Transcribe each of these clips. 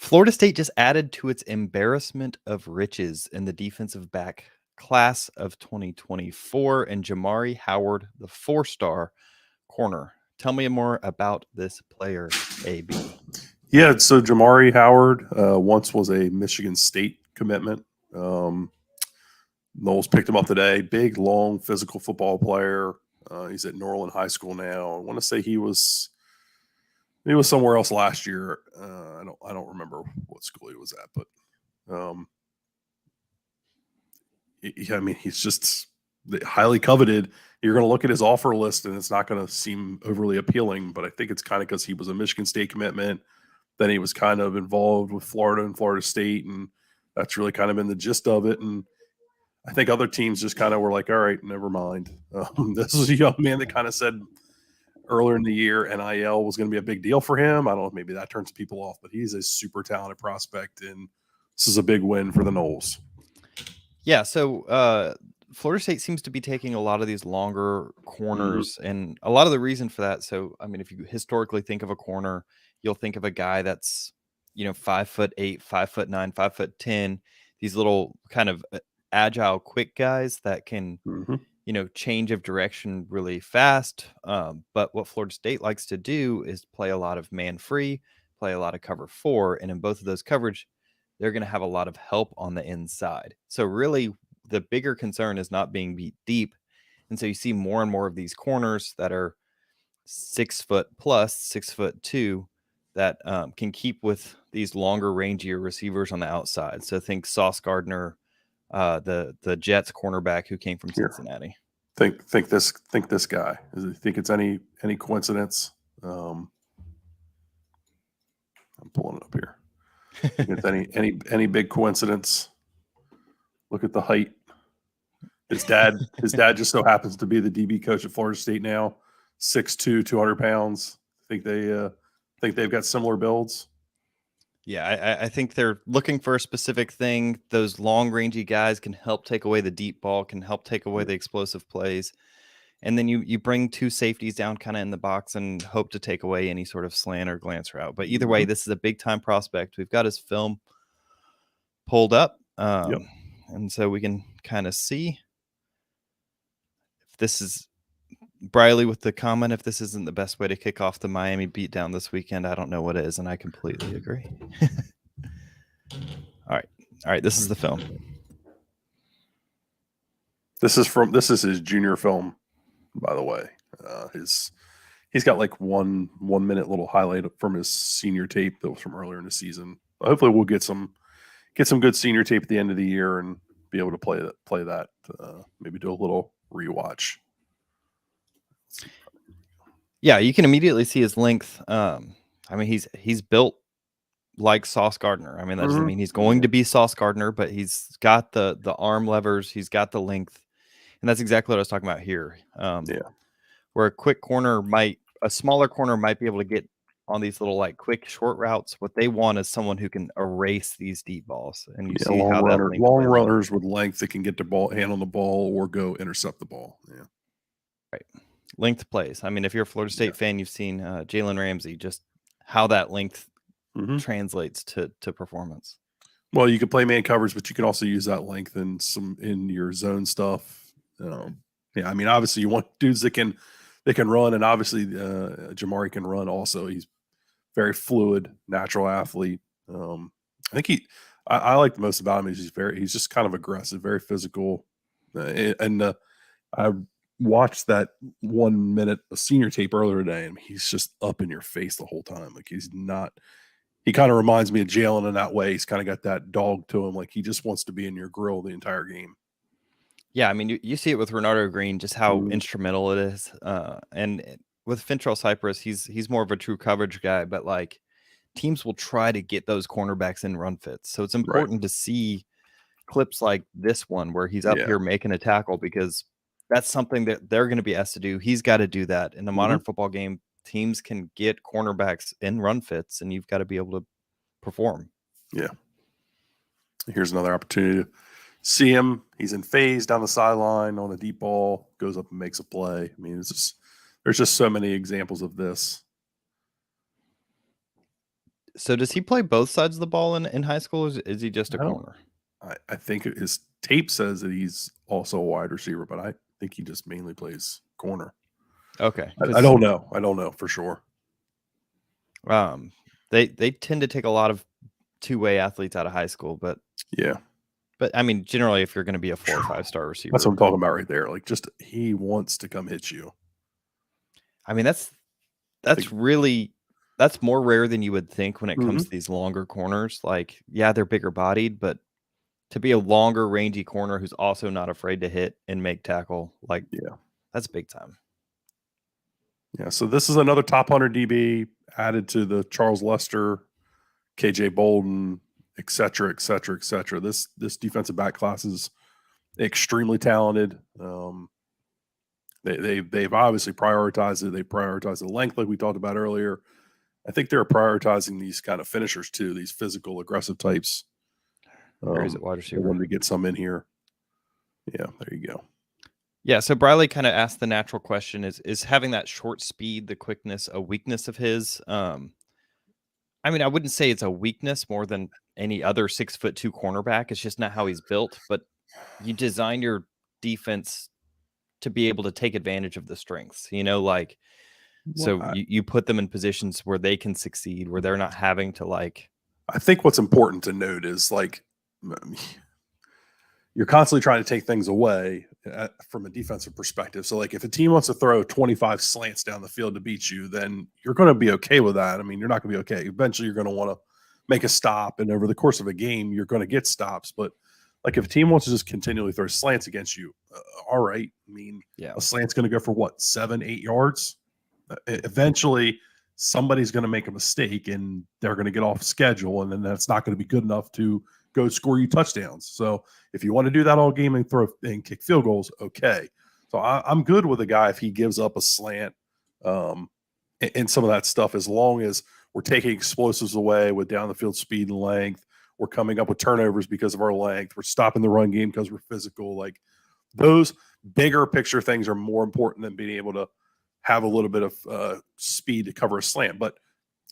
Florida State just added to its embarrassment of riches in the defensive back class of 2024 and Jamari Howard, the 4-star corner. Tell me more about this player, AB. Yeah, so Jamari Howard once was a Michigan State commitment. Knowles picked him up today. Big, long, physical football player. He's at Norland High School now. I want to say he was somewhere else last year. I don't remember what school he was at, but he's just highly coveted. You're going to look at his offer list, and it's not going to seem overly appealing. But I think it's kind of because he was a Michigan State commitment. Then he was kind of involved with Florida and Florida State, and that's really kind of been the gist of it. And I think other teams just kind of were like, all right, never mind. This is a young man that kind of said earlier in the year NIL was going to be a big deal for him. I don't know if maybe that turns people off, but he's a super talented prospect, and this is a big win for the Noles. Yeah, so Florida State seems to be taking a lot of these longer corners, and a lot of the reason for that. So, I mean, if you historically think of a corner, you'll think of a guy that's 5'8", 5'9", 5'10", these little kind of agile, quick guys that can change of direction really fast. But what Florida State likes to do is play a lot of man free, play a lot of cover 4, and in both of those coverage, they're going to have a lot of help on the inside. So really, the bigger concern is not being beat deep. And so you see more and more of these corners that are 6 foot plus, 6'2", that can keep with these longer, rangier receivers on the outside. So think Sauce Gardner, the Jets cornerback who came from Cincinnati. Think this guy. Think it's any coincidence? I'm pulling it up here. Think it's any big coincidence? Look at the height. His dad just so happens to be the DB coach at Florida State now. 6'2", 200 pounds. Think they've got similar builds. Yeah, I think they're looking for a specific thing. Those long, rangy guys can help take away the deep ball, can help take away the explosive plays. And then you bring 2 safeties down kind of in the box and hope to take away any sort of slant or glance route. But either way, this is a big-time prospect. We've got his film pulled up. And so we can kind of see if this is Briley with the comment, if this isn't the best way to kick off the Miami beatdown this weekend, I don't know what is, and I completely agree. All right, this is the film. This is his junior film, by the way. He's got like 1 minute little highlight from his senior tape that was from earlier in the season. Hopefully we'll get some good senior tape at the end of the year and be able to play that. Maybe do a little rewatch. Yeah, you can immediately see his length. I mean, he's built like Sauce Gardner. I mean, that doesn't mean he's going to be Sauce Gardner, but he's got the arm levers, he's got the length, and that's exactly what I was talking about here. Where a smaller corner might be able to get on these little like quick short routes. What they want is someone who can erase these deep balls, and you see how that long runners with length that can get the hand on the ball or go intercept the ball. Yeah, right. Length plays. I mean, if you're a Florida State fan, you've seen Jalen Ramsey, just how that length translates to performance. Well, you can play man coverage, but you can also use that length in your zone stuff. I mean, obviously you want dudes that can run, and obviously Jamari can run also. He's very fluid, natural athlete. I think I like the most about him is he's just kind of aggressive, very physical. I watched that 1 minute senior tape earlier today, and he's just up in your face the whole time. Like he kind of reminds me of Jalen in that way. He's kind of got that dog to him. Like he just wants to be in your grill the entire game. Yeah, I mean, you see it with Renardo Green, just how instrumental it is. And with Fintrell Cypress, he's more of a true coverage guy, but like teams will try to get those cornerbacks in run fits. So it's important to see clips like this one where he's up here making a tackle, because that's something that they're going to be asked to do. He's got to do that. In the modern football game, teams can get cornerbacks in run fits, and you've got to be able to perform. Yeah. Here's another opportunity to see him. He's in phase down the sideline on a deep ball, goes up and makes a play. I mean, there's just so many examples of this. So does he play both sides of the ball in high school, or is he just a I don't. corner? I think his tape says that he's also a wide receiver, but I think he just mainly plays corner. Okay, I because don't know. I don't know for sure. they tend to take a lot of two-way athletes out of high school, but Yeah, I mean, generally, if you're going to be a 4 or 5-star receiver, that's what I'm talking about right there. Like, just he wants to come hit you. I mean, that's think- really that's more rare than you would think when it comes Mhm. to these longer corners. Like, yeah, they're bigger bodied, but to be a longer, rangy corner who's also not afraid to hit and make tackle, like, Yeah, that's big time. yeah. So this is another top 100 DB added to the Charles Lester, KJ Bolden, et cetera, et cetera, et cetera. This defensive back class is extremely talented. They've obviously prioritized it. They prioritize the length, like we talked about earlier. I think they're prioritizing these kind of finishers too, these physical, aggressive types. Where is it, wide They receiver? wanted to get some in here. Yeah, there you go. Yeah, so Briley kind of asked the natural question: is having that short speed, the quickness, a weakness of his? I mean, I wouldn't say it's a weakness more than any other 6'2" cornerback. It's just not how he's built. But you design your defense to be able to take advantage of the strengths. Like Well, so you put them in positions where they can succeed, where they're not having to like. I think what's important to note is like you're constantly trying to take things away from a defensive perspective. So, like, if a team wants to throw 25 slants down the field to beat you, then you're going to be okay with that. I mean, you're not going to be okay. Eventually, you're going to want to make a stop, and over the course of a game, you're going to get stops. But like, if a team wants to just continually throw slants against you, all right. I mean, Yeah, a slant's going to go for what, 7-8 yards? Eventually, somebody's going to make a mistake, and they're going to get off schedule, and then that's not going to be good enough to go score you touchdowns. So if you want to do that all game and throw and kick field goals, okay. So I'm good with a guy if he gives up a slant and some of that stuff, as long as we're taking explosives away with down the field speed and length. We're coming up with turnovers because of our length. We're stopping the run game because we're physical. Like, those bigger picture things are more important than being able to have a little bit of speed to cover a slant. But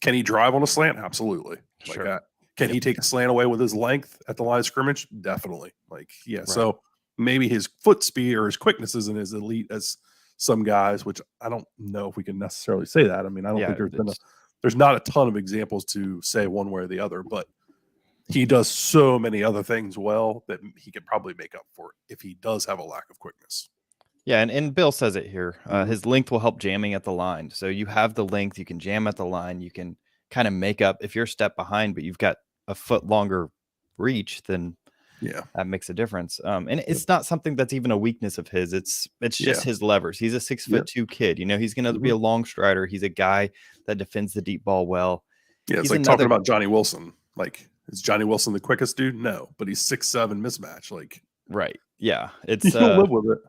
can he drive on a slant? Absolutely. sure. Like, can he take a slant away with his length at the line of scrimmage? Definitely. Like, yeah. Right. So maybe his foot speed or his quickness isn't as elite as some guys, which I don't know if we can necessarily say that. I mean, I don't think there's not a ton of examples to say one way or the other, but he does so many other things well that he could probably make up for it if he does have a lack of quickness. Yeah, and Bill says it here. His length will help jamming at the line. So you have the length, you can jam at the line, you can kind of make up if you're a step behind, but you've got a foot longer reach, then that makes a difference. And it's not something that's even a weakness of his. It's just his levers. He's a 6'2" kid. He's going to be a long strider. He's a guy that defends the deep ball well. Yeah, it's like talking about Johnny Wilson. Like, is Johnny Wilson the quickest dude? No, but he's 6'7" mismatch. Like, right. Yeah, it's you don't live with it.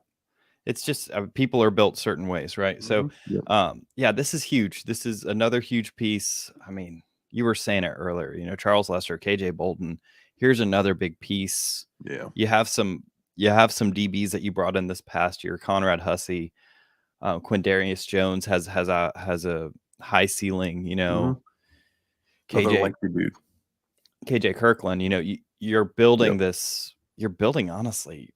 It's just people are built certain ways, right? So, yeah, this is huge. This is another huge piece. I mean, you were saying it earlier, Charles Lester, KJ Bolden. Here's another big piece. Yeah. You have some DBs that you brought in this past year. Conrad Hussey, Quindarius Jones has a high ceiling, KJ Kirkland, you're building this, you're building honestly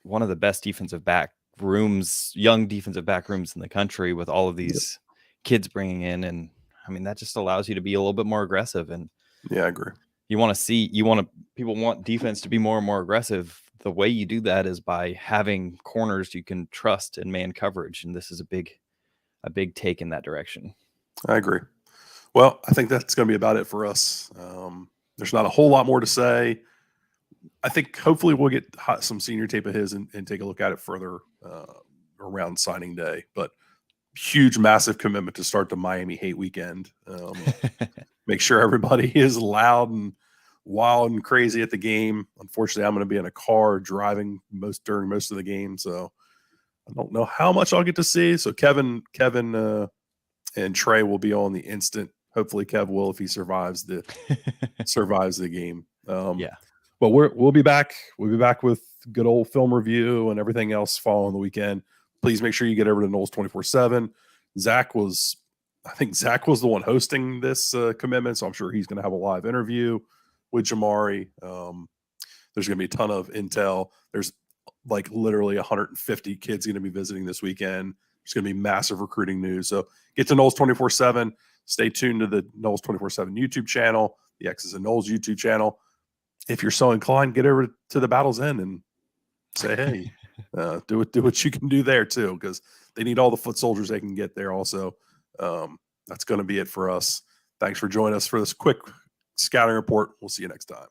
one of the best defensive back rooms, young defensive back rooms in the country, with all of these kids bringing in. And I mean, that just allows you to be a little bit more aggressive. And yeah, I agree. People want defense to be more and more aggressive. The way you do that is by having corners you can trust in man coverage. And this is a big take in that direction. I agree. Well, I think that's going to be about it for us. There's not a whole lot more to say. I think hopefully we'll get some senior tape of his and take a look at it further around signing day. But huge, massive commitment to start the Miami hate weekend. Make sure everybody is loud and wild and crazy at the game. Unfortunately, I'm going to be in a car driving during most of the game, so I don't know how much I'll get to see. So Kevin, and Trey will be on the instant. Hopefully, Kev will if he survives the game. But we'll be back. We'll be back with good old film review and everything else following the weekend. Please make sure you get over to Knowles 24/7. Zach was I think Zach was the one hosting this commitment, so I'm sure he's going to have a live interview with Jamari. There's going to be a ton of intel. There's like literally 150 kids going to be visiting this weekend. There's going to be massive recruiting news. So get to Knowles 24/7. Stay tuned to the Knowles 24/7 YouTube channel, the X's and Knowles YouTube channel. If you're so inclined, get over to the Battle's End and say, hey, do what you can do there too, because they need all the foot soldiers they can get there also. That's going to be it for us. Thanks for joining us for this quick scouting report. We'll see you next time.